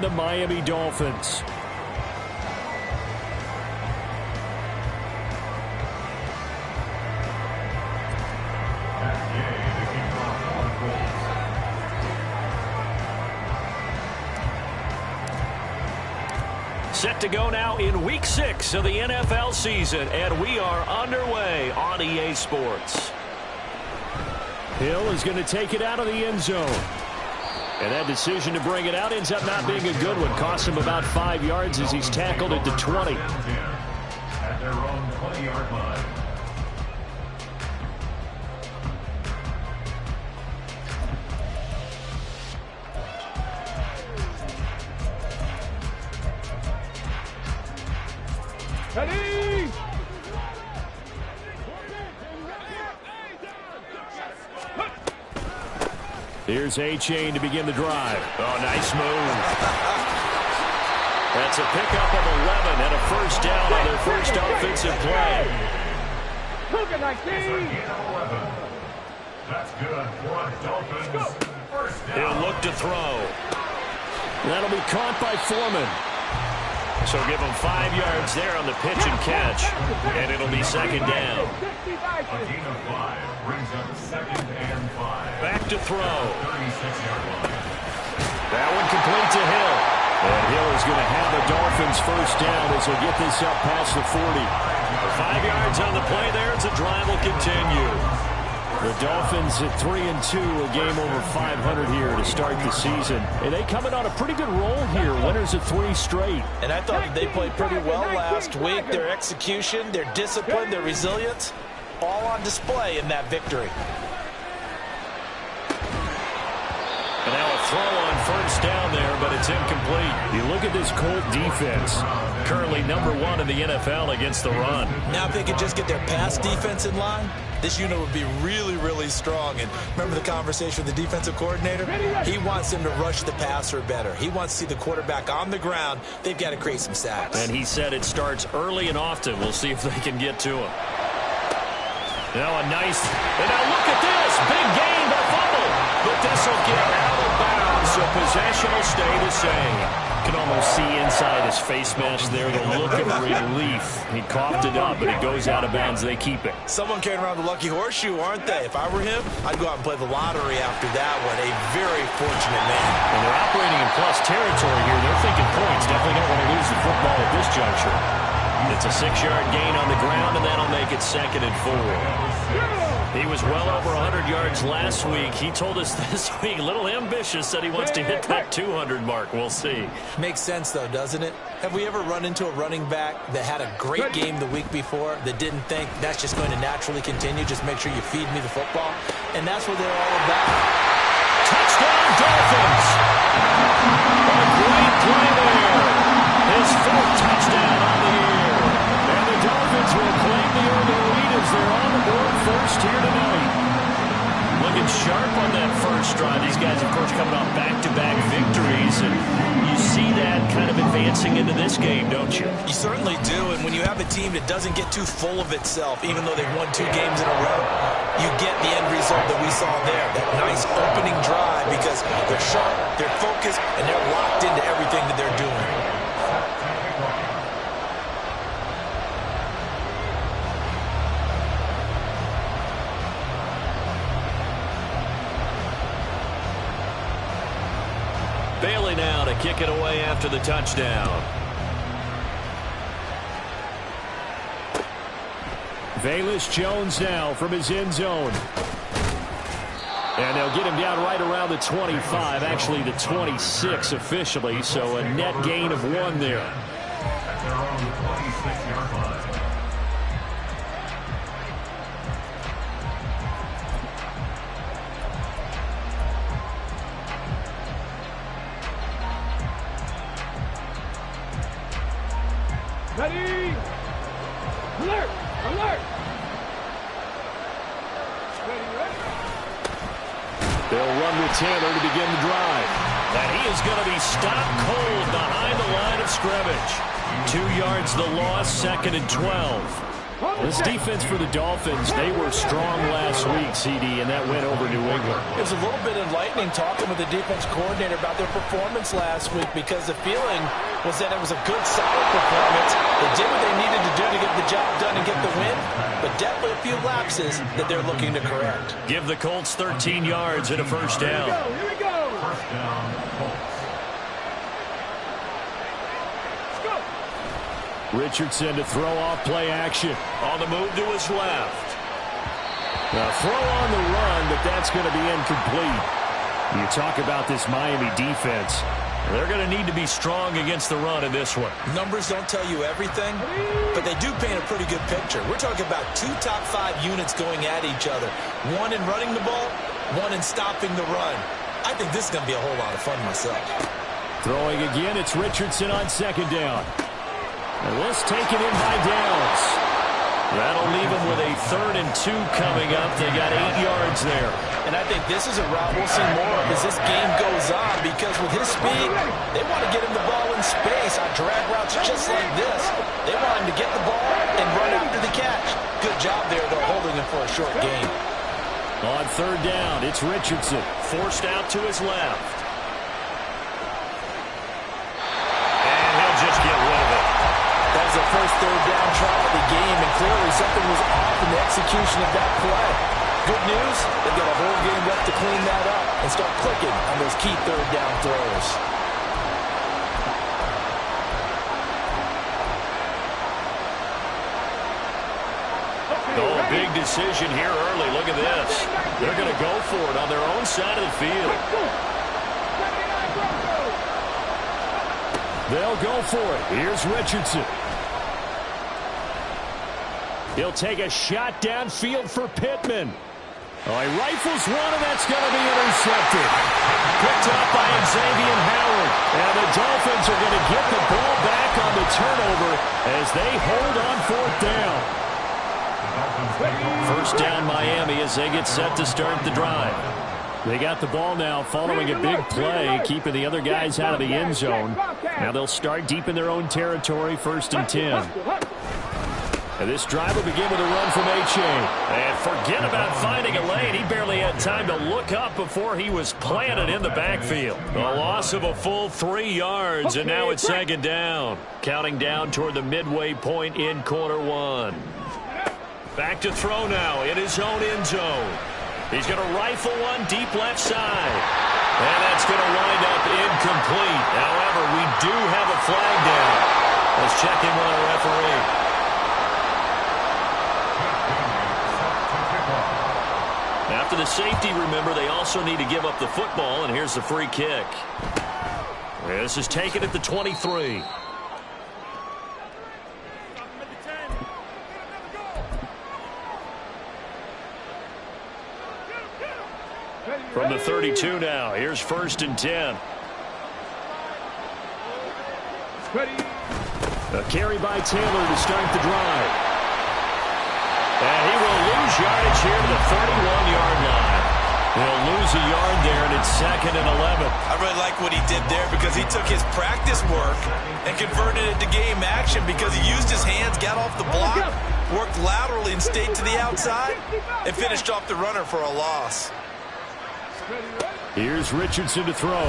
The Miami Dolphins. Set to go now in Week 6 of the NFL season, and we are underway on EA Sports. Hill is going to take it out of the end zone. And that decision to bring it out ends up not being a good one. Costs him about 5 yards as he's tackled at the 20. At their own 20-yard line. Ready! Here's A-Chain to begin the drive. Oh, nice move. That's a pickup of 11 and a first down on their first offensive play. Look at 19. That's good for Dolphins. First down. He'll look to throw. That'll be caught by Foreman. So give him 5 yards there on the pitch and catch, and it'll be second down. A gain of 5 brings up second and 5. Back to throw. 36-yard line. That one complete to Hill. And Hill is going to have the Dolphins first down as they get this up past the 40. 5 yards on the play there as the drive will continue. The Dolphins at 3-2, a game over 500 here to start the season. And they coming on a pretty good roll here, winners of 3 straight. And I thought that they played pretty well last week. Their execution, their discipline, their resilience, all on display in that victory. And now a throw on first down there, but it's incomplete. You look at this Colt defense, currently #1 in the NFL against the run. Now if they could just get their pass defense in line, this unit would be really, really strong. And remember the conversation with the defensive coordinator? He wants them to rush the passer better. He wants to see the quarterback on the ground. They've got to create some sacks. And he said it starts early and often. We'll see if they can get to him. Now a nice, and now look at this, big gain, but fumble. But this will get out of bounds, so possession will stay the same. You can almost see inside his face mask there the look of relief. He coughed it up, but it goes out of bounds. They keep it. Someone carrying around the lucky horseshoe, aren't they? If I were him, I'd go out and play the lottery after that one. A very fortunate man. And they're operating in plus territory here. They're thinking points. Definitely don't want to lose the football at this juncture. It's a 6-yard gain on the ground, and that'll make it 2nd and 4. He was well over 100 yards last week. He told us this week, a little ambitious, said he wants to hit that 200 mark. We'll see. Makes sense, though, doesn't it? Have we ever run into a running back that had a great game the week before that didn't think that's just going to naturally continue? Just make sure you feed me the football. And that's what they're all about. Touchdown, Dolphins! A great play there. His 4th touchdown on the year. And the Dolphins will claim the early lead as they're on the board first here tonight. Looking sharp on that first drive. These guys, of course, coming off back-to-back victories. And you see that kind of advancing into this game, don't you? You certainly do. And when you have a team that doesn't get too full of itself, even though they've won 2 games in a row, you get the end result that we saw there. That nice opening drive because they're sharp, they're focused, and they're locked into everything that they're doing. Bailey now to kick it away after the touchdown. Velus Jones now from his end zone. And they'll get him down right around the 25, actually the 26 officially, so a net gain of 1 there. At their own 26-yard line. Ready! Alert! Alert! Ready? They'll run with Taylor to begin the drive. And he is going to be stopped cold behind the line of scrimmage. 2 yards the loss, 2nd and 12. This defense for the Dolphins, they were strong last week, CD, and that went over New England. It was a little bit enlightening talking with the defense coordinator about their performance last week because the feeling was that it was a good, solid performance. They did what they needed to do to get the job done and get the win, but definitely a few lapses that they're looking to correct. Give the Colts 13 yards and a first down. Here we go. First down, Colts. Richardson to throw off play action. On the move to his left. A throw on the run, but that's going to be incomplete. You talk about this Miami defense. They're going to need to be strong against the run in this one. Numbers don't tell you everything, but they do paint a pretty good picture. We're talking about 2 top 5 units going at each other. One in running the ball, one in stopping the run. I think this is going to be a whole lot of fun myself. Throwing again, it's Richardson on second down. And this taken in by Downs. That'll leave them with a 3rd and 2 coming up. They got 8 yards there. And I think this is a route we'll see more of as this game goes on because with his speed, they want to get him the ball in space on drag routes just like this. They want him to get the ball and run after the catch. Good job there, though, holding him for a short gain. On 3rd down, it's Richardson. Forced out to his left. And he'll just get rid of it. That was the first 3rd down try of the game, and clearly something was off in the execution of that play. Good news, they've got a whole game left to clean that up and start clicking on those key 3rd down throws. Oh, a big decision here early. Look at this. They're going to go for it on their own side of the field. They'll go for it. Here's Richardson. He'll take a shot downfield for Pittman. Oh, he rifles one, and that's going to be intercepted. Picked up by Xavier Howard. And the Dolphins are going to get the ball back on the turnover as they hold on 4th down. First down Miami as they get set to start the drive. They got the ball now following a big play, keeping the other guys out of the end zone. Now they'll start deep in their own territory, 1st and 10. And this drive will begin with a run from H.A. And forget about finding a lane. He barely had time to look up before he was planted in the backfield. A loss of a full 3 yards, and now it's 2nd down. Counting down toward the midway point in quarter 1. Back to throw now in his own end zone. He's going to rifle one deep left side. And that's going to wind up incomplete. However, we do have a flag down. Let's check in with our referee. After the safety, remember, they also need to give up the football, and here's the free kick. This is taken at the 23. From the 32 now, here's 1st and 10. A carry by Taylor to start the drive. And he will lose yardage here to the 31-yard line. He'll lose a yard there, and it's 2nd and 11. I really like what he did there because he took his practice work and converted it to game action because he used his hands, got off the block, worked laterally and stayed to the outside, and finished off the runner for a loss. Here's Richardson to throw.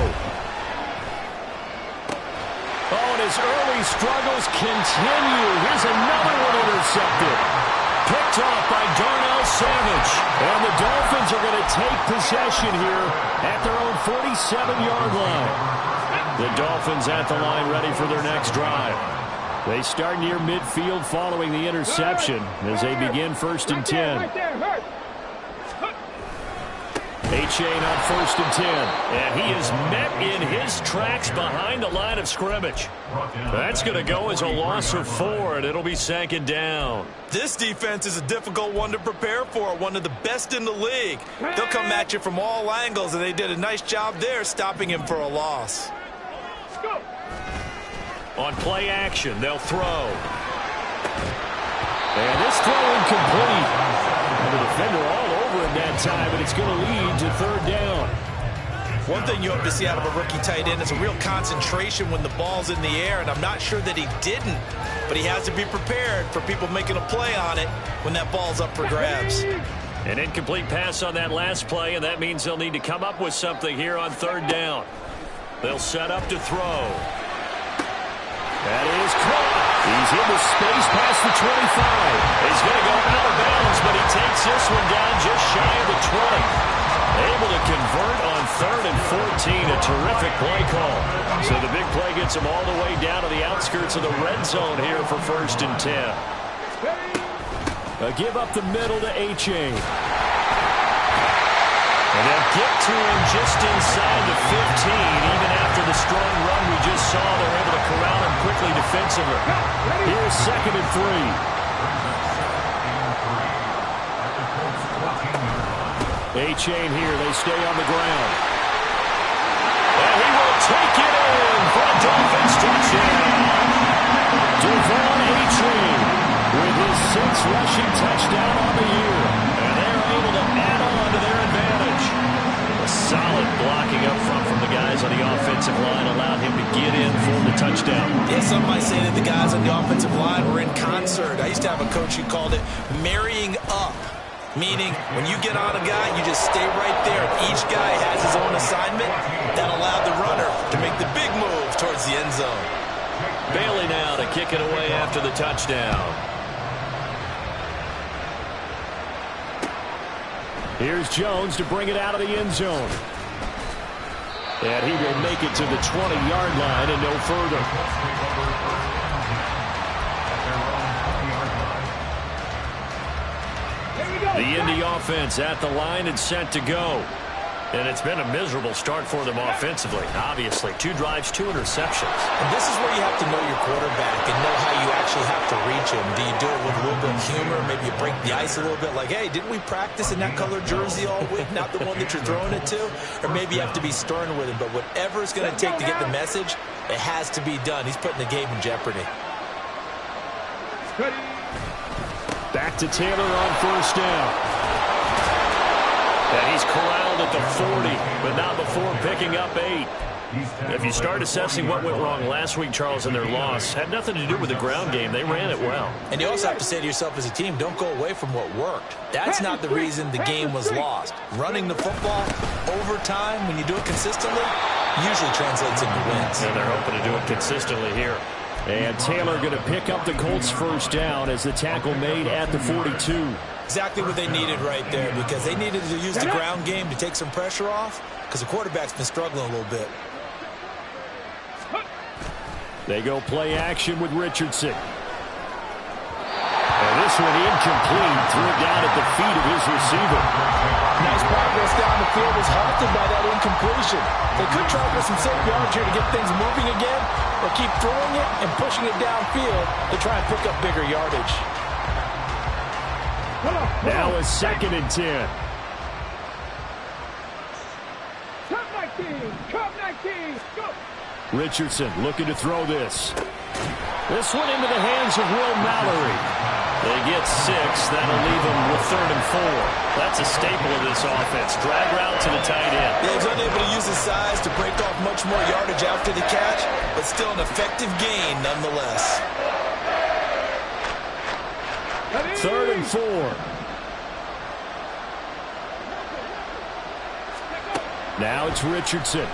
Oh, and his early struggles continue. Here's another one intercepted. Picked off by Darnell Savage. And the Dolphins are going to take possession here at their own 47-yard line. The Dolphins at the line ready for their next drive. They start near midfield following the interception as they begin 1st and 10. H.A. on 1st and 10. And he is met in his tracks behind the line of scrimmage. That's going to go as a loss of 4, and it'll be 2nd down. This defense is a difficult one to prepare for, one of the best in the league. They'll come at you from all angles, and they did a nice job there stopping him for a loss. On play action, they'll throw. And this throw incomplete. And the defender all over him that time, but it's going to lead to 3rd down. One thing you hope to see out of a rookie tight end is a real concentration when the ball's in the air, and I'm not sure that he didn't, but he has to be prepared for people making a play on it when that ball's up for grabs. An incomplete pass on that last play, and that means they'll need to come up with something here on third down. They'll set up to throw. That is caught. He's in the space past the 25. He's going to go out of bounds, but he takes this one down just shy of the 20. Able to convert on 3rd and 14. A terrific play call. So the big play gets him all the way down to the outskirts of the red zone here for 1st and 10. A give up the middle to H.A. And they'll get to him just inside the 15. Even after the strong run we just saw, they're able to corral him quickly defensively. Here's 2nd and 3. A-Chain here. They stay on the ground. And he will take it in for a Dolphins touchdown. Devon A-Chain with his 6th rushing touchdown on the year. And they're able to add on to their advantage. A solid blocking up front from the guys on the offensive line allowed him to get in for the touchdown. Yeah, some might say that the guys on the offensive line were in concert. I used to have a coach who called it marrying up. Meaning, when you get on a guy, you just stay right there. Each guy has his own assignment. That allowed the runner to make the big move towards the end zone. Bailey now to kick it away after the touchdown. Here's Jones to bring it out of the end zone. And he will make it to the 20-yard line and no further. The Indy offense at the line and set to go. And it's been a miserable start for them offensively. Obviously, 2 drives, 2 interceptions. And this is where you have to know your quarterback and know how you actually have to reach him. Do you do it with a little bit of humor? Maybe you break the ice a little bit like, hey, didn't we practice in that color jersey all week? Not the one that you're throwing it to? Or maybe you have to be stern with him. But whatever it's going to take to get the message, it has to be done. He's putting the game in jeopardy. Back to Taylor on 1st down. And he's corralled at the 40, but not before picking up 8. If you start assessing what went wrong last week, Charles, in their loss, had nothing to do with the ground game. They ran it well. And you also have to say to yourself as a team, don't go away from what worked. That's not the reason the game was lost. Running the football over time, when you do it consistently, usually translates into wins. And they're hoping to do it consistently here. And Taylor going to pick up the Colts' 1st down as the tackle made at the 42. Exactly what they needed right there, because they needed to use the ground game to take some pressure off, because the quarterback's been struggling a little bit. They go play action with Richardson. And this one incomplete. Threw it down at the feet of his receiver. Nice progress down the field was halted by that incompletion. They could try for some safe yards here to get things moving again, or keep throwing it and pushing it downfield to try and pick up bigger yardage. Now a 2nd and 10. Cup 19! Cup 19! Go! Richardson looking to throw this. This one into the hands of Will Mallory. They get 6. That'll leave them with 3rd and 4. That's a staple of this offense. Drag route to the tight end. Yeah, he's unable to use his size to break off much more yardage after the catch, but still an effective gain nonetheless. 3rd and 4. Now it's Richardson.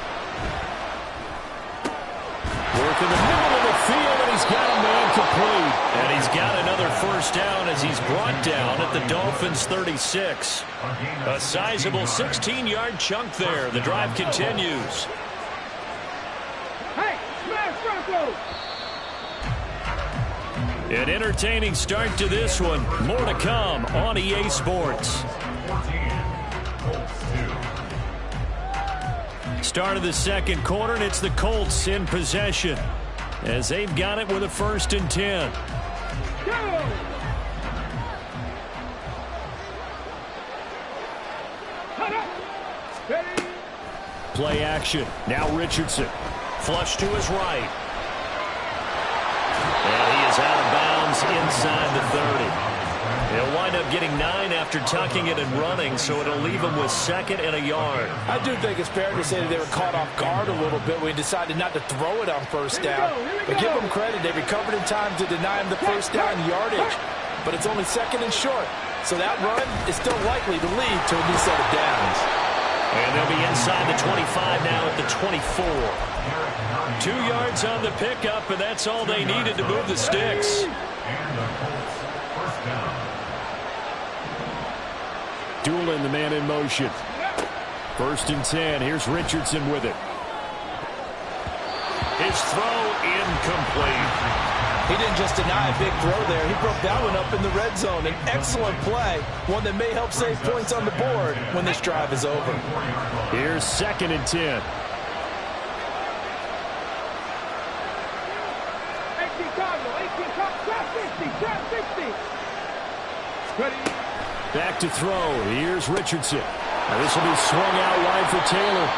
Work in the middle of the field, and he's got a man complete. And he's got another 1st down as he's brought down at the Dolphins' 36. A sizable 16-yard chunk there. The drive continues. Hey, smash Bronco! An entertaining start to this one. More to come on EA Sports. Start of the 2nd quarter, and it's the Colts in possession as they've got it with a 1st and 10. Go! Play action. Now Richardson. Flush to his right. And he is out of bounds inside the 30. He'll wind up getting 9 after tucking it and running, so it'll leave him with 2nd and a yard. I do think it's fair to say that they were caught off guard a little bit when he decided not to throw it on first down. But give them credit. They recovered in time to deny him the first down yardage. But it's only 2nd and short. So that run is still likely to lead to a new set of downs. And they'll be inside the 25 now at the 24. 2 yards on the pickup, and that's all they needed to move the sticks. Doolin, the man in motion. 1st and 10. Here's Richardson with it. His throw incomplete. He didn't just deny a big throw there. He broke that one up in the red zone. An excellent play. One that may help save points on the board when this drive is over. Here's 2nd and 10. 18 Cardinal, 50, trap 60. Ready? Back to throw. Here's Richardson. Now this will be swung out wide for Taylor.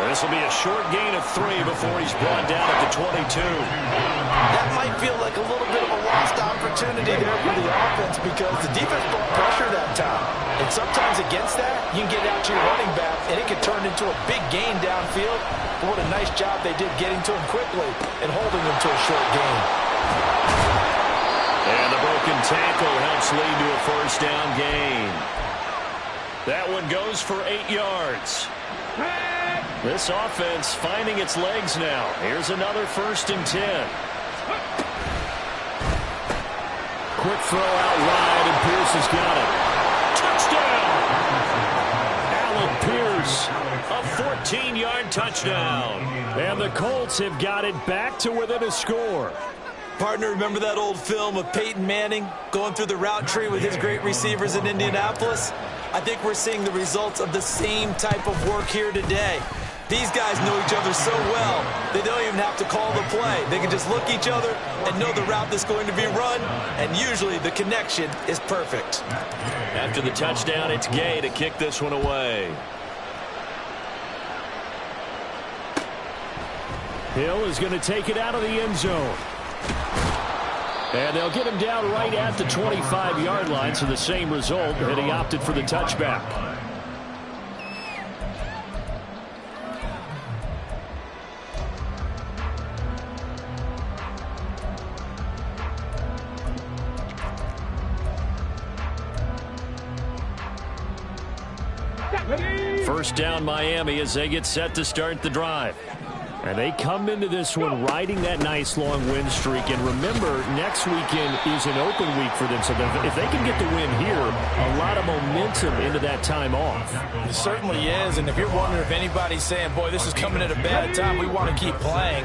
This will be a short gain of 3 before he's brought down at the 22. That might feel like a little bit of a lost opportunity there for the offense because the defense brought pressure that time. And sometimes against that, you can get out to your running back, and it can turn into a big gain downfield. But what a nice job they did getting to him quickly and holding him to a short gain. And the broken tackle helps lead to a 1st down gain. That one goes for 8 yards. This offense finding its legs now. Here's another 1st and 10. Quick throw out wide, and Pierce has got it. Touchdown! Allen Pierce, a 14-yard touchdown. And the Colts have got it back to within a score. Partner, remember that old film of Peyton Manning going through the route tree with his great receivers in Indianapolis? I think we're seeing the results of the same type of work here today. These guys know each other so well, they don't even have to call the play. They can just look each other and know the route that's going to be run, and usually the connection is perfect. After the touchdown, it's Gay to kick this one away. Hill is going to take it out of the end zone. And they'll get him down right at the 25-yard line, so the same result, and he opted for the touchback. First down Miami as they get set to start the drive. And they come into this one riding that nice long win streak. And remember, next weekend is an open week for them. So if they can get the win here, a lot of momentum into that time off. It certainly is. And if you're wondering if anybody's saying, boy, this is coming at a bad time, we want to keep playing,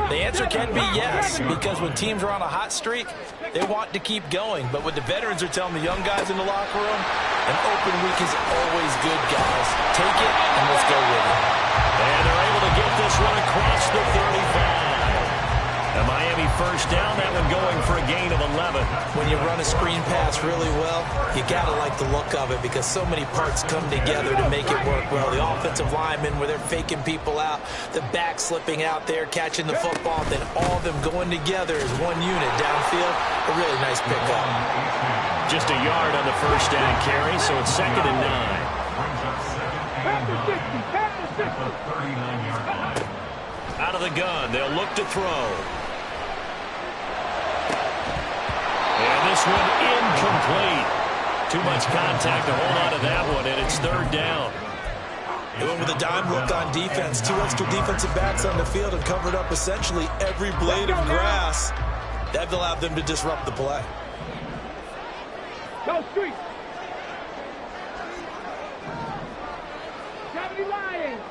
the answer can be yes. Because when teams are on a hot streak, they want to keep going. But what the veterans are telling the young guys in the locker room, an open week is always good, guys. Take it and let's go with it. And they're able to get this one across the 35. A Miami first down, that one going for a gain of 11. When you run a screen pass really well, you got to like the look of it because so many parts come together to make it work well. The offensive linemen, where they're faking people out, the back slipping out there, catching the football, then all of them going together as one unit downfield. A really nice pickup. Just a yard on the first down carry, so it's 2nd and 9. Out of the gun, they'll look to throw. And this one incomplete. Too much contact to hold on to that one, and it's 3rd down. They went with a dime look on defense. 2 extra defensive backs on the field and covered up essentially every blade of grass. That allowed them to disrupt the play. Go street. Gravity Lions.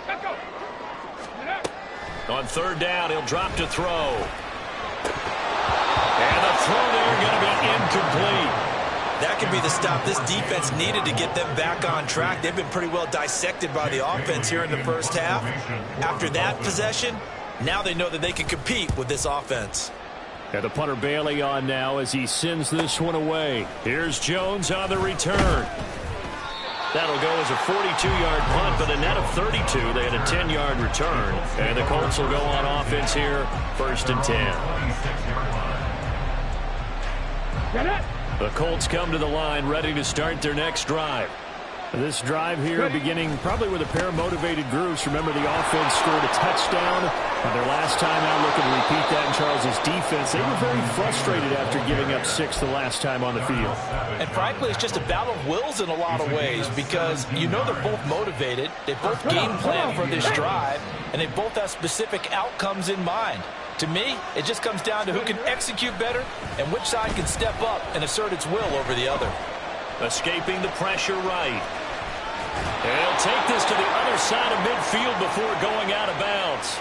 Let's go. On 3rd down, he'll drop to throw. And the throw there going to be incomplete. That could be the stop this defense needed to get them back on track. They've been pretty well dissected by the offense here in the first half. After that possession, now they know that they can compete with this offense. And the punter Bailey on now as he sends this one away. Here's Jones on the return. That'll go as a 42-yard punt, but a net of 32. They had a 10-yard return. And the Colts will go on offense here, 1st and 10. Get it. The Colts come to the line ready to start their next drive. This drive here beginning probably with a pair of motivated groups. Remember, the offense scored a touchdown on their last time out, looking to repeat that in Charles's defense. They were very frustrated after giving up 6 the last time on the field. And frankly, it's just a battle of wills in a lot of ways because you know they're both motivated. They both game plan for this drive, and they both have specific outcomes in mind. To me, it just comes down to who can execute better and which side can step up and assert its will over the other. Escaping the pressure right. He'll take this to the other side of midfield before going out of bounds.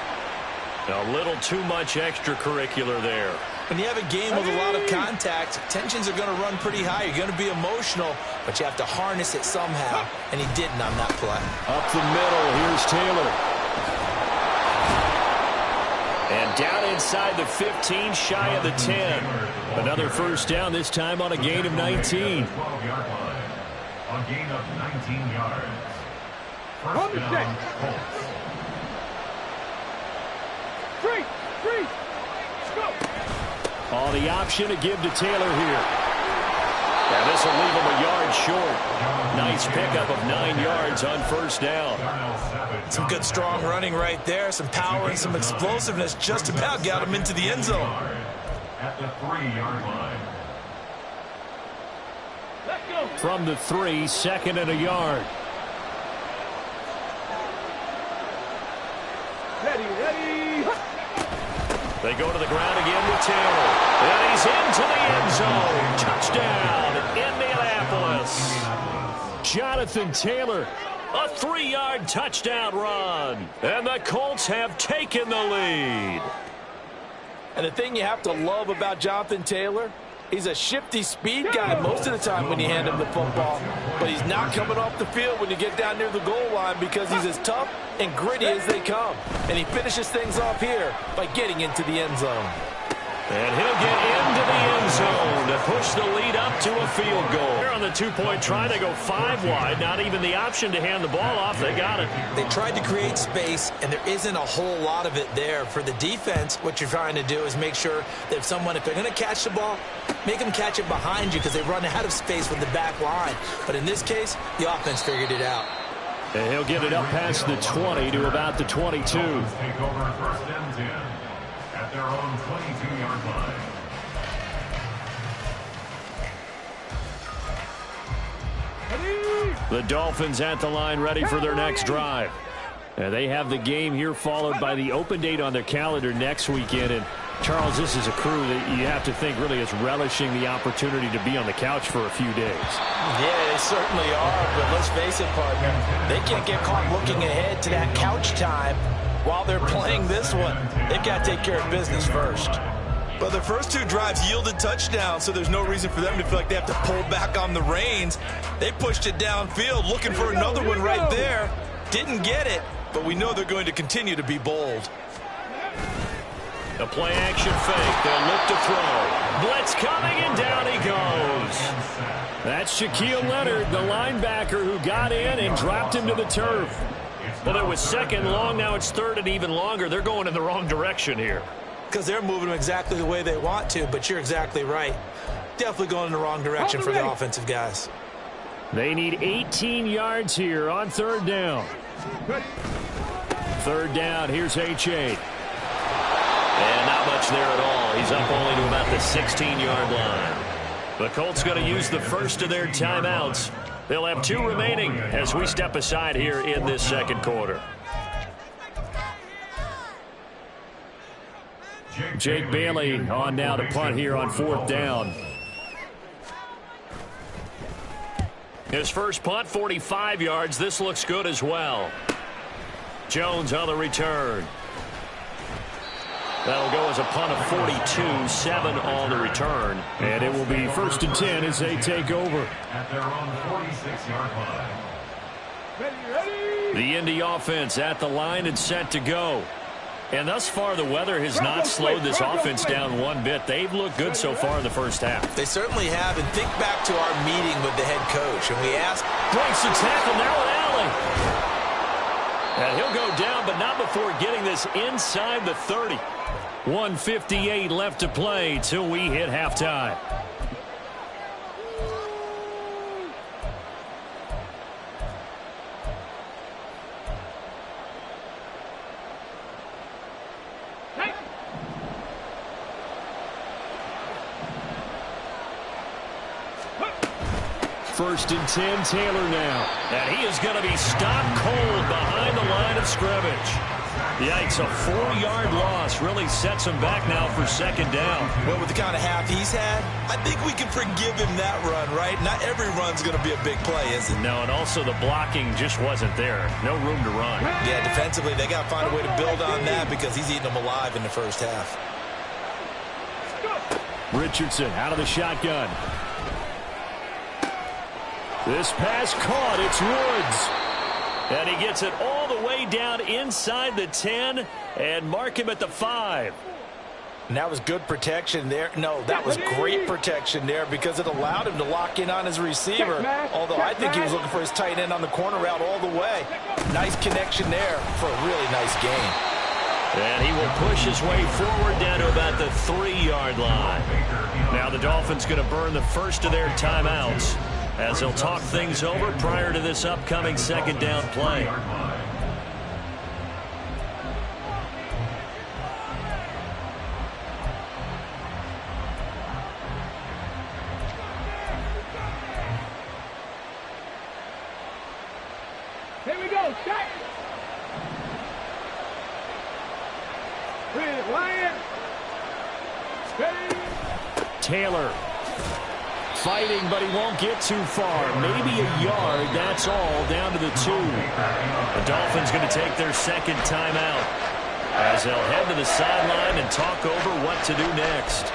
A little too much extracurricular there. When you have a game with a lot of contact, tensions are going to run pretty high. You're going to be emotional, but you have to harness it somehow, and he didn't on that play. Up the middle, here's Taylor. And down inside the 15, shy of the 10. Another first down, this time on a gain of 19. A gain of 19 yards. Hold the stick. Three. Go. Oh, the option to give to Taylor here. And this will leave him a yard short. Nice pickup of 9 yards on first down. Some good strong running right there. Some power and some explosiveness just about got him into the end zone. At the 3-yard line. Let's go. From the 3, second and a yard. Ready. They go to the ground again with Taylor. And he's into the end zone. Touchdown, Indianapolis. Jonathan Taylor, a 3-yard touchdown run. And the Colts have taken the lead. And the thing you have to love about Jonathan Taylor, he's a shifty speed guy most of the time when you hand him the football. But he's not coming off the field when you get down near the goal line because he's as tough and gritty as they come. And he finishes things off here by getting into the end zone. And he'll get into the end zone to push the lead up to a field goal. They're on the 2-point try. They go 5 wide. Not even the option to hand the ball off. They got it. They tried to create space, and there isn't a whole lot of it there. For the defense, what you're trying to do is make sure that if they're going to catch the ball, make them catch it behind you because they run out of space with the back line. But in this case, the offense figured it out. And he'll get it up past the 20 to about the 22. Take over first and 10 at their own 22-yard line. The Dolphins at the line ready for their next drive. And they have the game here followed by the open date on their calendar next weekend. And Charles, this is a crew that you have to think really is relishing the opportunity to be on the couch for a few days. Yeah, they certainly are, but let's face it, partner, they can't get caught looking ahead to that couch time while they're playing this one. They've got to take care of business first. But the first 2 drives yielded touchdowns, so there's no reason for them to feel like they have to pull back on the reins. They pushed it downfield, looking for another one right there. Didn't get it, but we know they're going to continue to be bold. A play-action fake. They'll look to throw. Blitz coming, and down he goes. That's Shaquille Leonard, the linebacker who got in and dropped him to the turf. Well, it was second long. Now it's third and even longer. They're going in the wrong direction here. Because they're moving them exactly the way they want to, but you're exactly right. Definitely going in the wrong direction for the offensive guys. They need 18 yards here on third down. Third down, here's H.A. And not much there at all. He's up only to about the 16-yard line. The Colts going to use the first of their timeouts. They'll have 2 remaining as we step aside here in this second quarter. Jake Bailey on now to punt here on fourth down. His first punt, 45 yards. This looks good as well. Jones on the return. That'll go as a punt of 42, 7 on the return. And it will be first and 10 as they take over. At their own 46-yard line. The Indy offense at the line and set to go. And thus far, the weather has not slowed this offense down one bit. They've looked good so far in the first half. They certainly have. And think back to our meeting with the head coach. And we asked, breaks the tackle now with Allen. And he'll go down, but not before getting this inside the 30. 1:58 left to play till we hit halftime. First and 10, Taylor now. And he is going to be stopped cold behind the line of scrimmage. Yikes, a 4-yard loss really sets him back now for second down. Well, with the kind of half he's had, I think we can forgive him that run, right? Not every run's going to be a big play, is it? No, and also the blocking just wasn't there. No room to run. Yeah, defensively, they got to find a way to build on that because he's eating them alive in the first half. Richardson out of the shotgun. This pass caught. It's Woods. And he gets it all the way down inside the 10 and mark him at the 5. And that was good protection there. No, that was great protection there because it allowed him to lock in on his receiver. Although I think he was looking for his tight end on the corner route all the way. Nice connection there for a really nice gain. And he will push his way forward down to about the 3-yard line. Now the Dolphins going to burn the first of their timeouts as they'll talk things over prior to this upcoming second down play. Here we go, set. Lion. Ready. Taylor fighting, but he won't get too far. Maybe a yard, that's all, down to the 2. The Dolphins going to take their second timeout as they'll head to the sideline and talk over what to do next.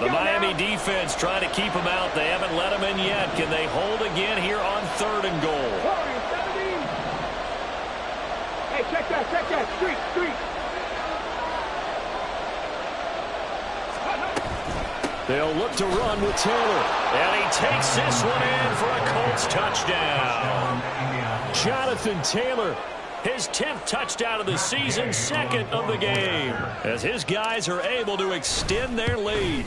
The Miami defense trying to keep him out. They haven't let him in yet. Can they hold again here on 3rd and goal? Hey, check that. Street. They'll look to run with Taylor. And he takes this one in for a Colts touchdown. Jonathan Taylor, his 10th touchdown of the season, 2nd of the game, as his guys are able to extend their lead.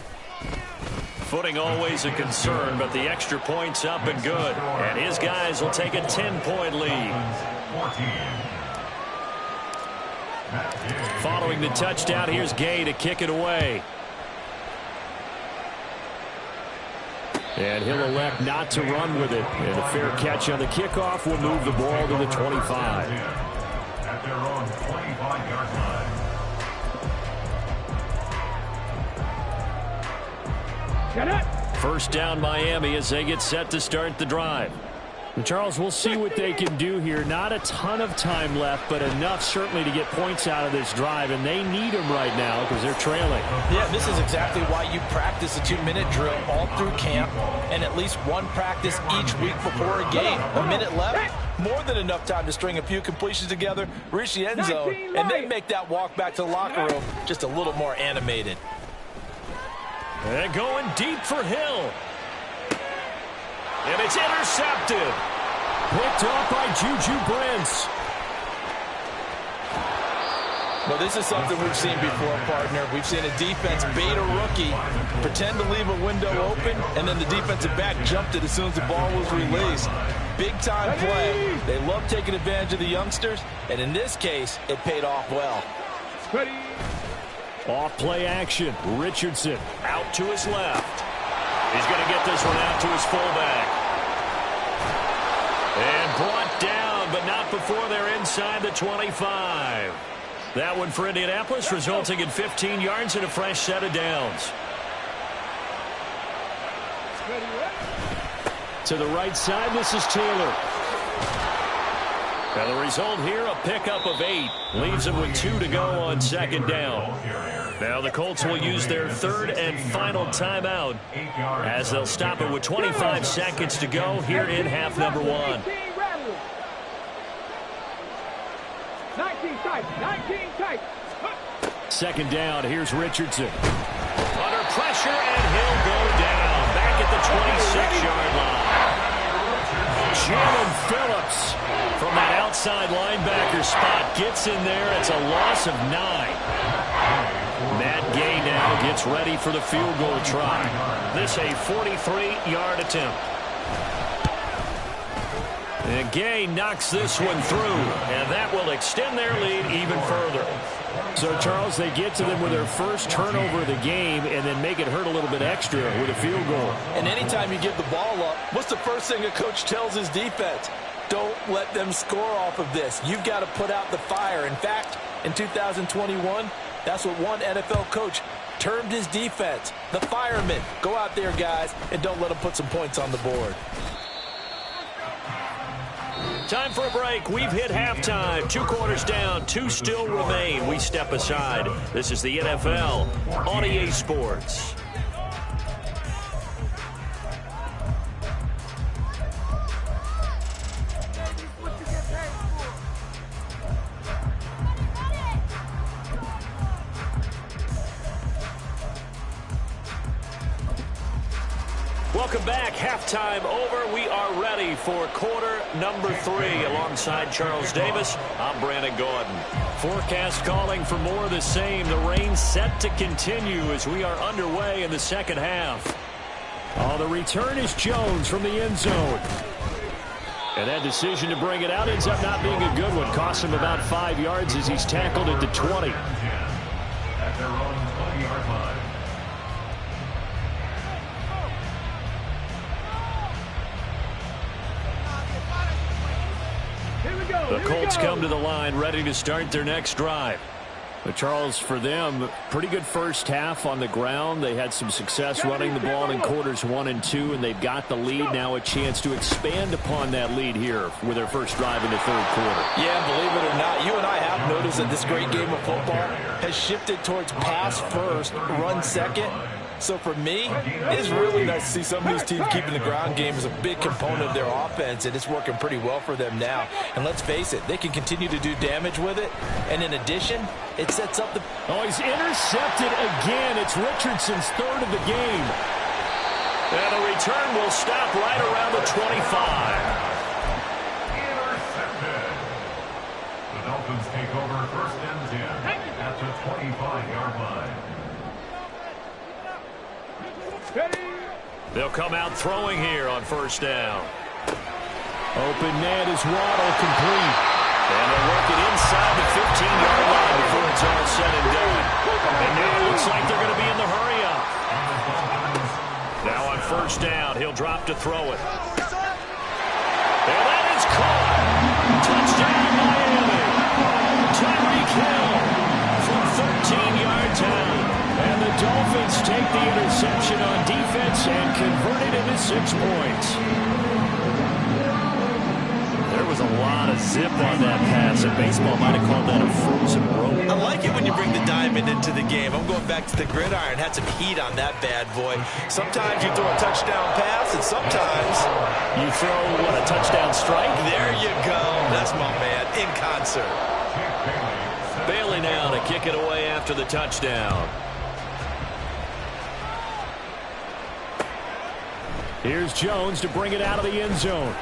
Footing always a concern, but the extra point's up and good. And his guys will take a 10-point lead. Following the touchdown, here's Gay to kick it away. And he'll elect not to run with it. And a fair catch on the kickoff will move the ball to the 25. At their own 25-yard line. First down Miami as they get set to start the drive. And Charles, we'll see what they can do here. Not a ton of time left, but enough certainly to get points out of this drive, and they need them right now because they're trailing. Yeah, this is exactly why you practice a 2-minute drill all through camp and at least one practice each week before a game. A minute left, more than enough time to string a few completions together, reach the end zone, and then make that walk back to the locker room just a little more animated. And going deep for Hill. And it's intercepted. Picked off by Juju Brents. Well, this is something we've seen before, partner. We've seen a defense bait a rookie, pretend to leave a window open, and then the defensive back jumped it as soon as the ball was released. Big-time play. They love taking advantage of the youngsters, and in this case, it paid off well. Ready. Off play action. Richardson out to his left. He's going to get this one out to his fullback. And brought down, but not before they're inside the 25. That one for Indianapolis, resulting in 15 yards and a fresh set of downs. To the right side, this is Taylor. Now the result here, a pickup of 8. Leaves them with 2 to go on second down. Now the Colts will use their 3rd and final timeout as they'll stop it with 25 seconds to go here in half number 1. 19 tight. Second down, here's Richardson. Under pressure, and he'll go down. Back at the 26-yard line. Jalen Phillips from that outside linebacker spot gets in there. It's a loss of 9. Matt Gay now gets ready for the field goal try. This a 43-yard attempt. And Gay knocks this one through, and that will extend their lead even further. So, Charles, they get to them with their first turnover of the game and then make it hurt a little bit extra with a field goal. And anytime you give the ball up, what's the first thing a coach tells his defense? Don't let them score off of this. You've got to put out the fire. In fact, in 2021, that's what one NFL coach termed his defense, the firemen. Go out there, guys, and don't let them put some points on the board. Time for a break. We've hit halftime. 2 quarters down. 2 still remain. We step aside. This is the NFL on EA Sports. Welcome back. Halftime over. We are ready for quarter number 3. Alongside Charles Davis, I'm Brandon Gordon. Forecast calling for more of the same. The rain set to continue as we are underway in the second half. Oh, the return is Jones from the end zone. And that decision to bring it out ends up not being a good one. Costs him about 5 yards as he's tackled at the 20. At their own 20-yard line. The Colts come to the line ready to start their next drive. But Charles, for them, pretty good first half on the ground. They had some success running the ball in quarters 1 and 2, and they've got the lead. Now a chance to expand upon that lead here with their first drive in the third quarter. Yeah, believe it or not, you and I have noticed that this great game of football has shifted towards pass first, run second. So for me, it's really nice to see some of these teams keeping the ground game as a big component of their offense, and it's working pretty well for them now. And let's face it, they can continue to do damage with it. And in addition, it sets up the... Oh, he's intercepted again. It's Richardson's third of the game. And the return will stop right around the 25. Intercepted. The Dolphins take over first and 10 at the 25-yard line. They'll come out throwing here on first down. Open man is Waddle, complete. And they'll work it inside the 15-yard line before it's all said and done. And now it looks like they're going to be in the hurry-up. Now on first down, he'll drop to throw it. And that is caught. Touchdown, Miami. Tyreek Hill from 13 yards out. And the Dolphins take the interception on defense and convert it into 6 points. There was a lot of zip on that pass, and baseball might have called that a frozen rope. I like it when you bring the diamond into the game. I'm going back to the gridiron. Had some heat on that bad boy. Sometimes you throw a touchdown pass, and sometimes you throw, what, a touchdown strike? There you go. That's my man, in concert. Bailey now to kick it away after the touchdown. Here's Jones to bring it out of the end zone.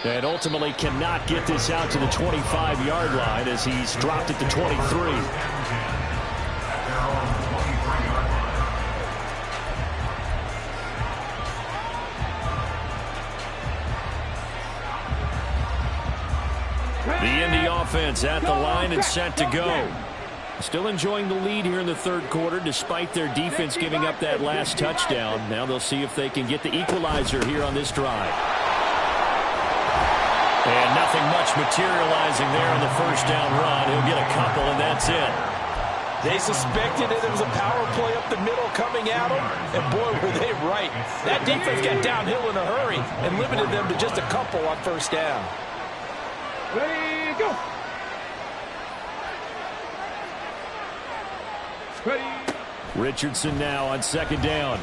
And ultimately cannot get this out to the 25-yard line as he's dropped it to 23. The Indy offense at the line and set to go. Still enjoying the lead here in the third quarter despite their defense giving up that last touchdown. Now they'll see if they can get the equalizer here on this drive. And nothing much materializing there on the first down run. He'll get a couple, and that's it. They suspected it was a power play up the middle coming at them, and boy, were they right. That defense got downhill in a hurry and limited them to just a couple on first down. Ready, go! Ready. Richardson now on second down.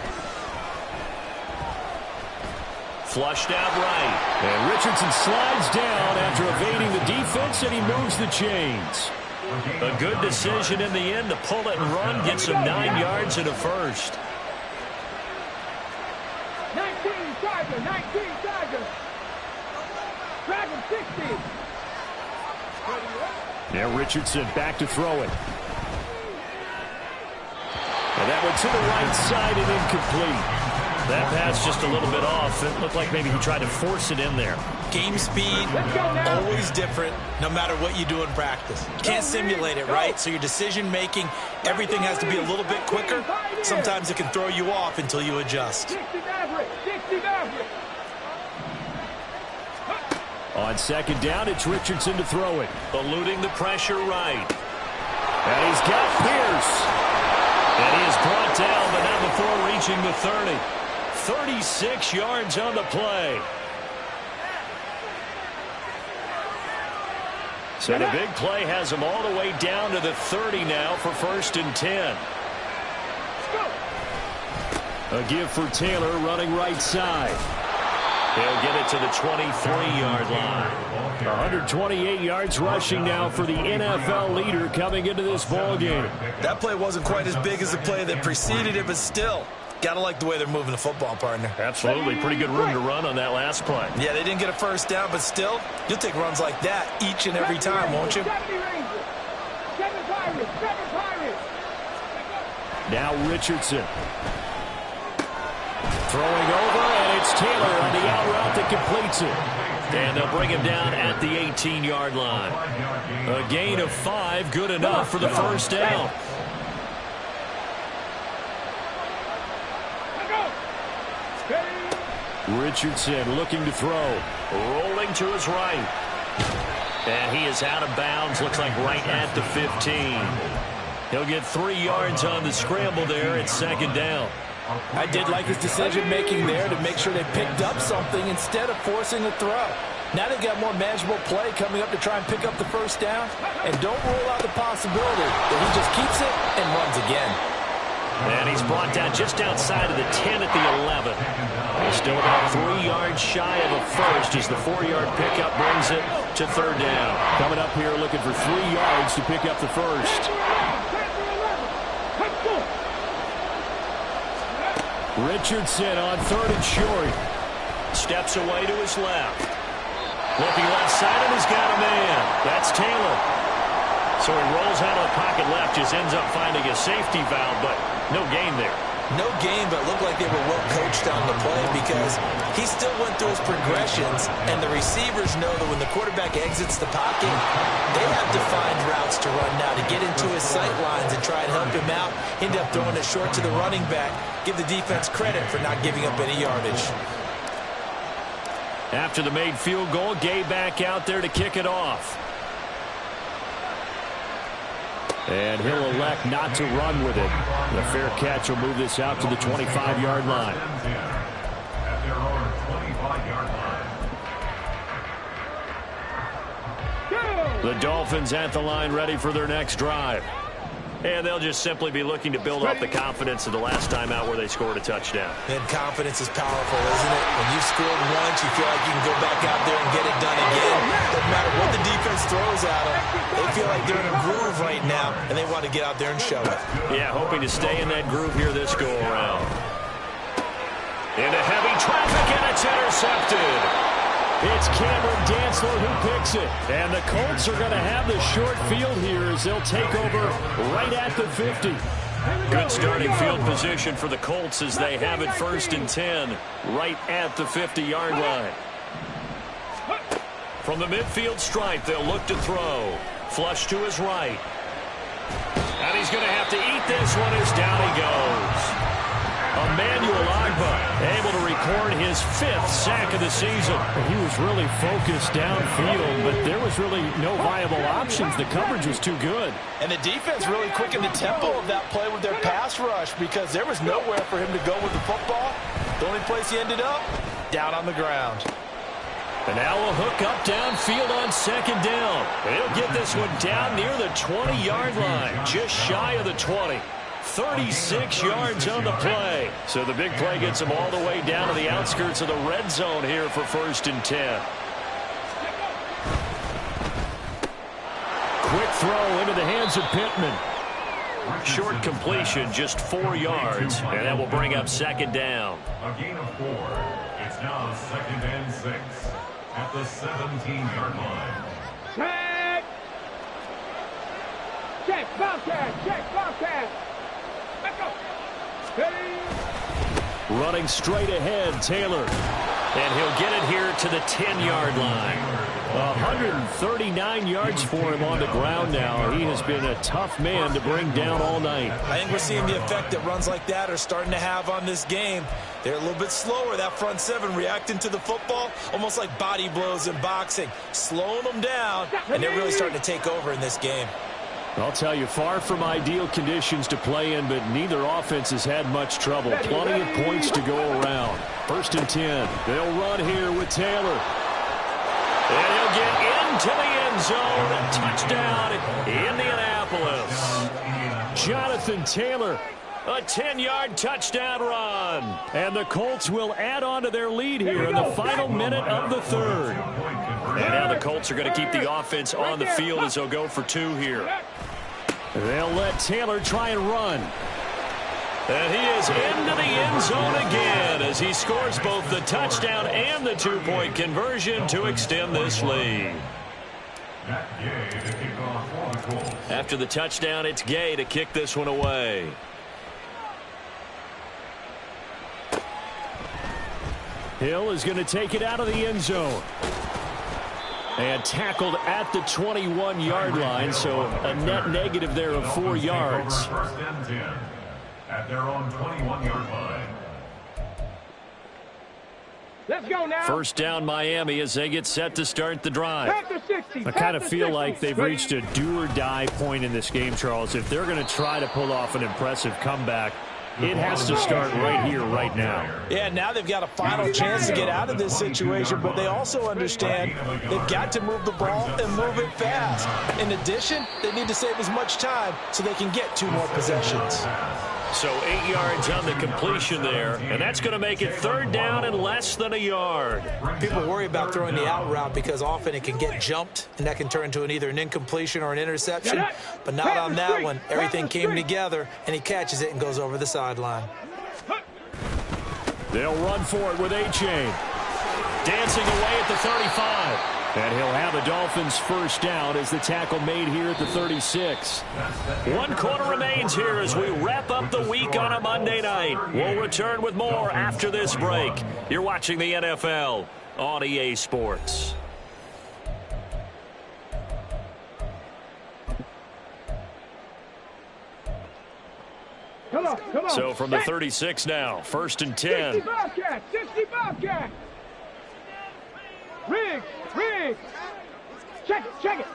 Flushed out right. And Richardson slides down after evading the defense, and he moves the chains. A good decision in the end to pull it and run, gets him 9 yards and a first. 19 Tigers, 19 Tigers. Dragon 60. Now Richardson back to throw it. And that one to the right side and incomplete. That pass just a little bit off. It looked like maybe he tried to force it in there. Game speed, always different, no matter what you do in practice. You can't simulate it, right? So your decision-making, everything has to be a little bit quicker. Sometimes it can throw you off until you adjust. 60 Maverick, 60 Maverick. On second down, it's Richardson to throw it. Eluding the pressure right. And he's got Pierce. And he is brought down, but not before reaching the 30. 36 yards on the play. So the big play has him all the way down to the 30 now for 1st and 10. A give for Taylor running right side. He'll get it to the 23-yard line. 128 yards rushing now for the NFL leader coming into this ball game. That play wasn't quite as big as the play that preceded it, but still, gotta like the way they're moving the football, partner. Absolutely. Pretty good room to run on that last play. Yeah, they didn't get a first down, but still, you'll take runs like that each and every time, won't you? 70 Rangers. 7 Pirates. 7 Pirates. Now Richardson. Throwing over, and it's Taylor on the out route that completes it. And they'll bring him down at the 18-yard line. A gain of 5, good enough for the first down. Richardson looking to throw. Rolling to his right. And he is out of bounds, looks like right at the 15. He'll get 3 yards on the scramble there at second down. I did like his decision-making there to make sure they picked up something instead of forcing a throw. Now they've got more manageable play coming up to try and pick up the first down. And don't rule out the possibility that he just keeps it and runs again. And he's brought down just outside of the 10 at the 11. He's still about 3 yards shy of a first as the 4-yard pickup brings it to third down. Coming up here looking for 3 yards to pick up the first. Richardson on 3rd and short. Steps away to his left. Looking left side, and he's got a man. That's Taylor. So he rolls out of the pocket left, just ends up finding a safety valve, but no gain there. No gain, but looked like they were well coached on the play because he still went through his progressions, and the receivers know that when the quarterback exits the pocket, they have to find routes to run now to get into his sight lines and try and help him out. End up throwing it short to the running back. Give the defense credit for not giving up any yardage. After the made field goal, Gay back out there to kick it off. And he'll elect not to run with it. The fair catch will move this out to the 25-yard line. At their own 25-yard line. The Dolphins at the line ready for their next drive. And they'll just simply be looking to build off the confidence of the last time out where they scored a touchdown. And confidence is powerful, isn't it? When you scored once, you feel like you can go back out there and get it done again. Doesn't matter what the defense throws at them. They feel like they're in a groove right now, and they want to get out there and show it. Yeah, hoping to stay in that groove here this go-around. Into heavy traffic, and it's intercepted. It's Cameron Dantzler who picks it. And the Colts are going to have the short field here as they'll take over right at the 50. Good starting field position for the Colts as they have it 1st and 10 right at the 50-yard line. From the midfield stripe, they'll look to throw. Flush to his right. And he's going to have to eat this one as down he goes. Emmanuel Agba able to record his 5th sack of the season. He was really focused downfield, but there was really no viable options. The coverage was too good. And the defense really quickened the tempo of that play with their pass rush because there was nowhere for him to go with the football. The only place he ended up, down on the ground. And now a hook up downfield on second down. He'll get this one down near the 20-yard line, just shy of the 20. 36 yards on the play. So the big play gets him all the way down to the outskirts of the red zone here for 1st and 10. Quick throw into the hands of Pittman. Short completion, just 4 yards, and that will bring up second down. A gain of 4. It's now 2nd and 6 at the 17-yard line. Check! Check, Bobcat! Check, Bobcat! Let's go! Ready? Running straight ahead, Taylor. And he'll get it here to the 10-yard line. 139 yards for him on the ground now. He has been a tough man to bring down all night. I think we're seeing the effect that runs like that are starting to have on this game. They're a little bit slower, that front seven, reacting to the football, almost like body blows in boxing, slowing them down, and they're really starting to take over in this game. I'll tell you, far from ideal conditions to play in, but neither offense has had much trouble. Plenty of points to go around. 1st and 10. They'll run here with Taylor. And he'll get into the end zone. Touchdown, Indianapolis. Jonathan Taylor, a 10-yard touchdown run. And the Colts will add on to their lead here in the final minute of the 3rd. And now the Colts are going to keep the offense on the field as they'll go for 2 here. They'll let Taylor try and run. And he is into the end zone again as he scores both the touchdown and the 2-point conversion to extend this lead. After the touchdown, it's Gay to kick this one away. Hill is going to take it out of the end zone. And tackled at the 21-yard line, so a net negative there of 4 yards. 1st and 10 at their own 21-yard line. Let's go now. 1st down Miami as they get set to start the drive. I kind of feel like they've reached a do-or-die point in this game, Charles. If they're going to try to pull off an impressive comeback, it has to start right here, right now. Yeah, now they've got a final chance to get out of this situation, but they also understand they've got to move the ball and move it fast. In addition, they need to save as much time so they can get 2 more possessions. So 8 yards on the completion there, and that's going to make it 3rd down and less than a yard. People worry about throwing the out route because often it can get jumped, and that can turn into either an incompletion or an interception. But not on that one. Everything came together, and he catches it and goes over the sideline. They'll run for it with A-Chain. Dancing away at the 35. And he'll have the Dolphins 1st down as the tackle made here at the 36. 1 quarter remains here as we wrap up the week on a Monday night. We'll return with more after this break. You're watching the NFL on EA Sports. Come on. So from the 36 now, 1st and 10. 60 Bobcat. Riggs. Check it.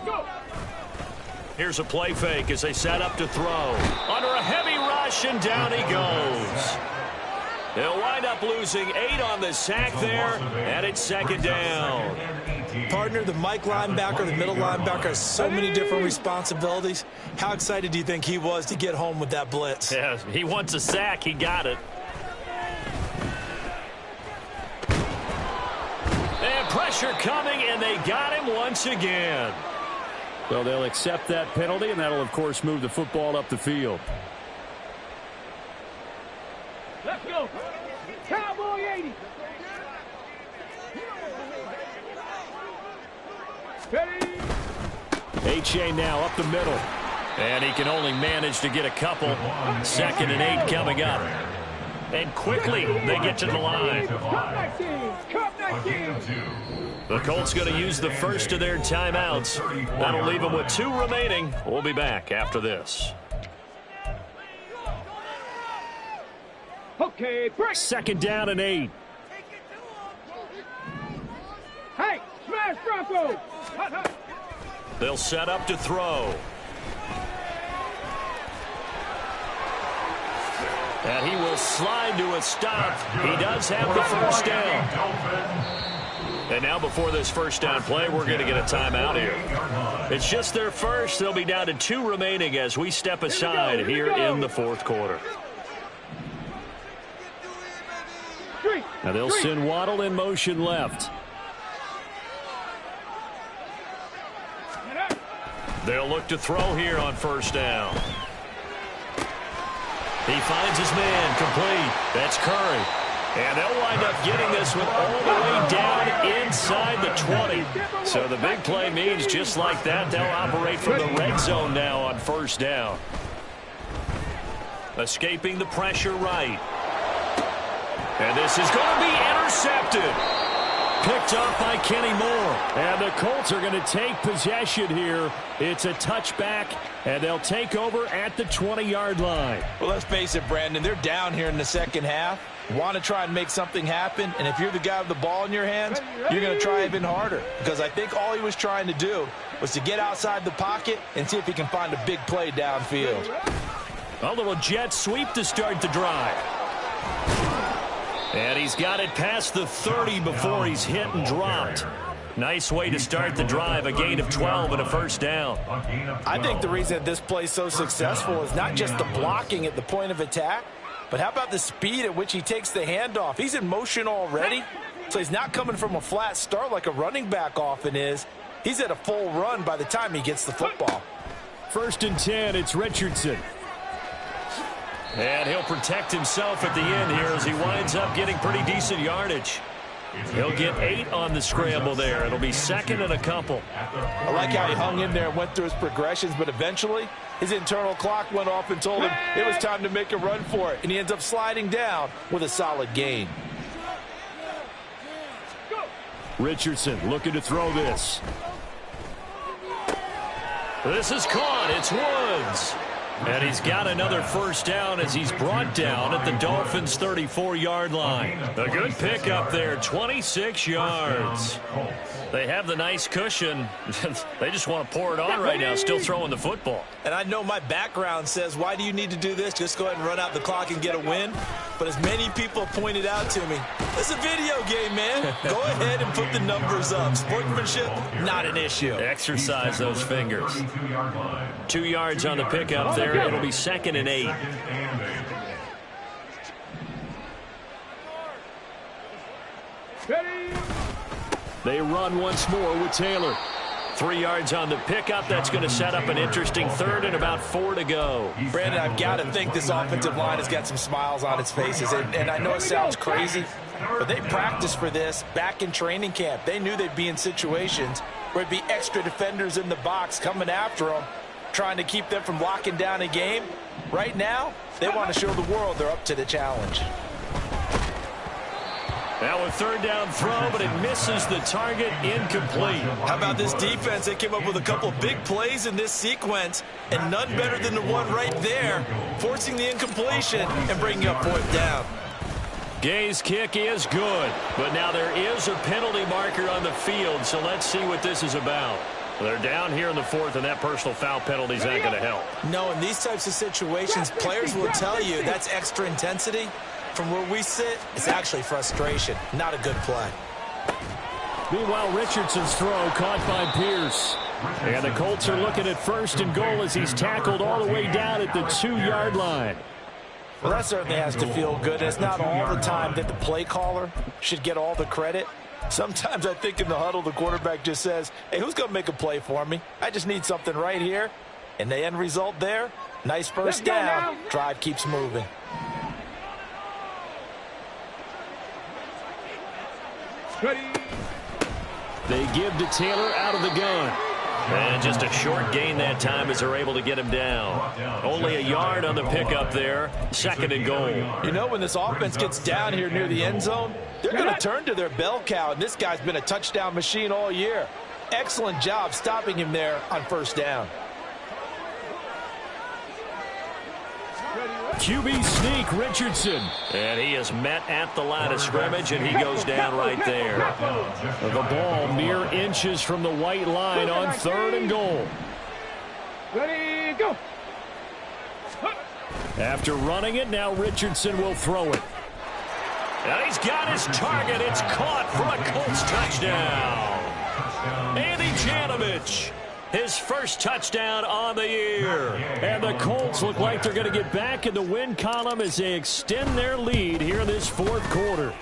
Go. Here's a play fake as they set up to throw. Under a heavy rush, and down he goes. They'll wind up losing 8 on the sack there, and it's 2nd down. Partner, the Mike linebacker, the middle linebacker has so many different responsibilities. How excited do you think he was to get home with that blitz? Yeah, he wants a sack. He got it. And pressure coming, and they got him once again. Well, they'll accept that penalty, and that'll, of course, move the football up the field. Let's go. Cowboy 80. H.A. now up the middle. And he can only manage to get a couple. 2nd and 8 coming up. And quickly they get to the line. The Colts going to use the first of their timeouts. That'll leave them with 2 remaining. We'll be back after this. Okay, break. 2nd down and 8. Hey, smash Bronco. They'll set up to throw. And he will slide to a stop. He does have the 1st down. And now before this 1st down play, we're going to get a timeout here. It's just their first. They'll be down to 2 remaining as we step aside here in the 4th quarter. Now they'll send Waddle in motion left. They'll look to throw here on 1st down. He finds his man complete. That's Curry. And they'll wind up getting this one all the way down inside the 20. So the big play means just like that, they'll operate from the red zone now on 1st down. Escaping the pressure right. And this is going to be intercepted. Picked up by Kenny Moore. And the Colts are going to take possession here. It's a touchback, and they'll take over at the 20-yard line. Well, let's face it, Brandon. They're down here in the second half. Want to try and make something happen. And if you're the guy with the ball in your hands, you're going to try even harder. Because I think all he was trying to do was to get outside the pocket and see if he can find a big play downfield. A little jet sweep to start the drive. And he's got it past the 30 before he's hit and dropped. Nice way to start the drive, a gain of 12 and a first down. I think the reason that this play is so successful is not just the blocking at the point of attack, but how about the speed at which he takes the handoff? He's in motion already, so he's not coming from a flat start like a running back often is. He's at a full run by the time he gets the football. 1st and 10, it's Richardson. And he'll protect himself at the end here as he winds up getting pretty decent yardage. He'll get 8 on the scramble there. It'll be 2nd and a couple. I like how he hung in there and went through his progressions, but eventually his internal clock went off and told him it was time to make a run for it, and he ends up sliding down with a solid gain. Richardson looking to throw this. This is caught. It's Woods. And he's got another first down as he's brought down at the Dolphins' 34-yard line. A good pickup there, 26 yards. They have the nice cushion. They just want to pour it on right now, still throwing the football. And I know my background says, why do you need to do this? Just go ahead and run out the clock and get a win. But as many people pointed out to me, it's a video game, man. Go ahead and put the numbers up. Sportsmanship, not an issue. Exercise those fingers. 2 yards on the pickup there. It'll be 2nd and 8. They run once more with Taylor. 3 yards on the pickup. That's going to set up an interesting 3rd and about 4 to go. Brandon, I've got to think this offensive line has got some smiles on its faces. And I know it sounds crazy, but they practiced for this back in training camp. They knew they'd be in situations where it'd be extra defenders in the box coming after them, trying to keep them from locking down a game. Right now, they want to show the world they're up to the challenge. Now a 3rd down throw, but it misses the target, incomplete. How about this defense? They came up with a couple big plays in this sequence, and none better than the one right there, forcing the incompletion and bringing up 4th down. Gay's kick is good, but now there is a penalty marker on the field, so let's see what this is about. They're down here in the 4th, and that personal foul penalty is not going to help. No, in these types of situations, players will tell you that's extra intensity. From where we sit, it's actually frustration, not a good play. Meanwhile, Richardson's throw caught by Pierce. And the Colts are looking at 1st and goal as he's tackled all the way down at the 2-yard line. Well, that certainly has to feel good. It's not all the time that the play caller should get all the credit. Sometimes I think in the huddle, the quarterback just says, hey, who's going to make a play for me? I just need something right here. And the end result there, nice first down. Drive keeps moving. They give to Taylor out of the gun. And just a short gain that time as they're able to get him down. Only a yard on the pickup there. 2nd and goal. You know, when this offense gets down here near the end zone, they're going to turn to their bell cow, and this guy's been a touchdown machine all year. Excellent job stopping him there on 1st down. QB sneak, Richardson. And he is met at the line of scrimmage, and he goes down right there. The ball mere inches from the white line on 3rd and goal. Ready, go. After running it, now Richardson will throw it. And he's got his target. It's caught for a Colts touchdown. Andy Janovich, his first touchdown on the year. And the Colts look like they're going to get back in the win column as they extend their lead here in this 4th quarter.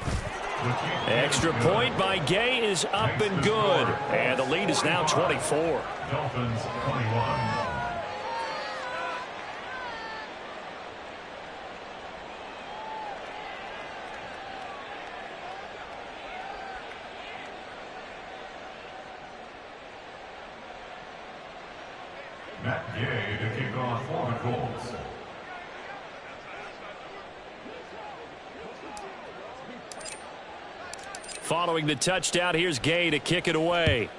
Extra point by Gay is up and good. And the lead is now 24. Dolphins 21. Matt Gay to kick off for the Colts. Following the touchdown, here's Gay to kick it away.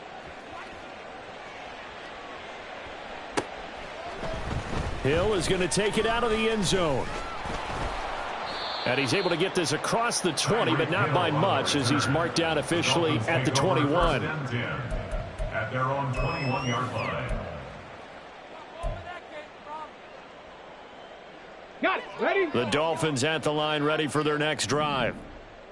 Hill is going to take it out of the end zone. And he's able to get this across the 20, but not by much, as he's marked down officially at the 21. At their own 21-yard line. Got it. Ready? The Dolphins at the line, ready for their next drive.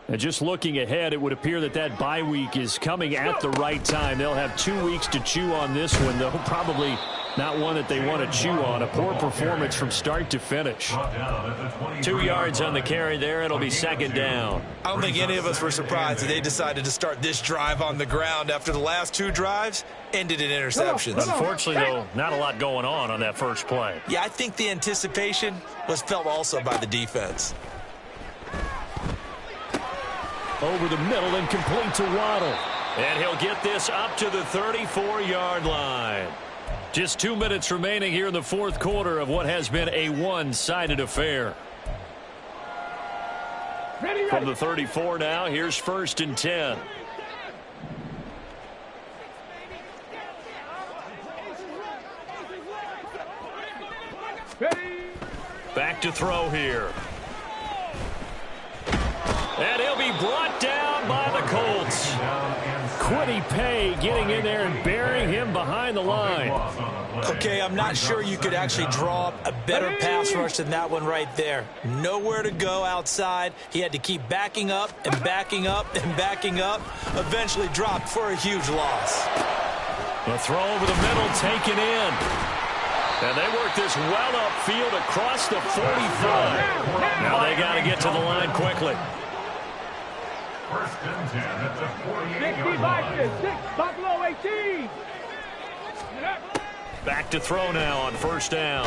And just looking ahead, it would appear that that bye week is coming at the right time. They'll have 2 weeks to chew on this one, though probably not one that they want to chew on. A poor performance from start to finish. 2 yards on the carry there. It'll be second down. I don't think any of us were surprised that they decided to start this drive on the ground after the last 2 drives ended in interceptions. Unfortunately, though, not a lot going on that first play. Yeah, I think the anticipation was felt also by the defense. Over the middle and complete to Waddle. And he'll get this up to the 34-yard line. Just 2 minutes remaining here in the fourth quarter of what has been a one-sided affair. Ready? From the 34 now, here's 1st and 10. Ready? Back to throw here. And he'll be brought down by the Colts. Quiddy Pay getting in there and burying him behind the line. Okay, I'm not sure you could actually draw up a better pass rush than that one right there. Nowhere to go outside. He had to keep backing up and backing up and backing up. Eventually dropped for a huge loss. The throw over the middle taken in. And they work this well upfield across the 45. Now they got to get to the line quickly. 1st and 10 at the 48-yard 65, line. 6, Buffalo 18. Back to throw now on 1st down.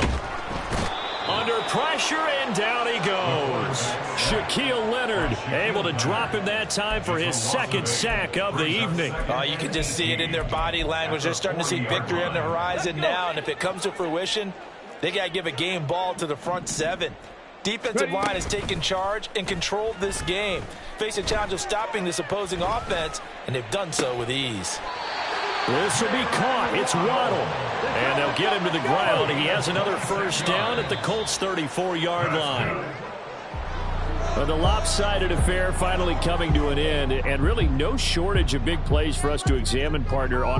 Under pressure, and down he goes. Shaquille Leonard able to drop him that time for his 2nd sack of the evening. Oh, you can just see it in their body language. They're starting to see victory on the horizon now, and if it comes to fruition, they got to give a game ball to the front 7. Defensive line has taken charge and controlled this game. Face a challenge of stopping this opposing offense, and they've done so with ease. This will be caught. It's Waddle. And they'll get him to the ground. He has another 1st down at the Colts' 34-yard line. Well, the lopsided affair finally coming to an end, and really no shortage of big plays for us to examine, partner, on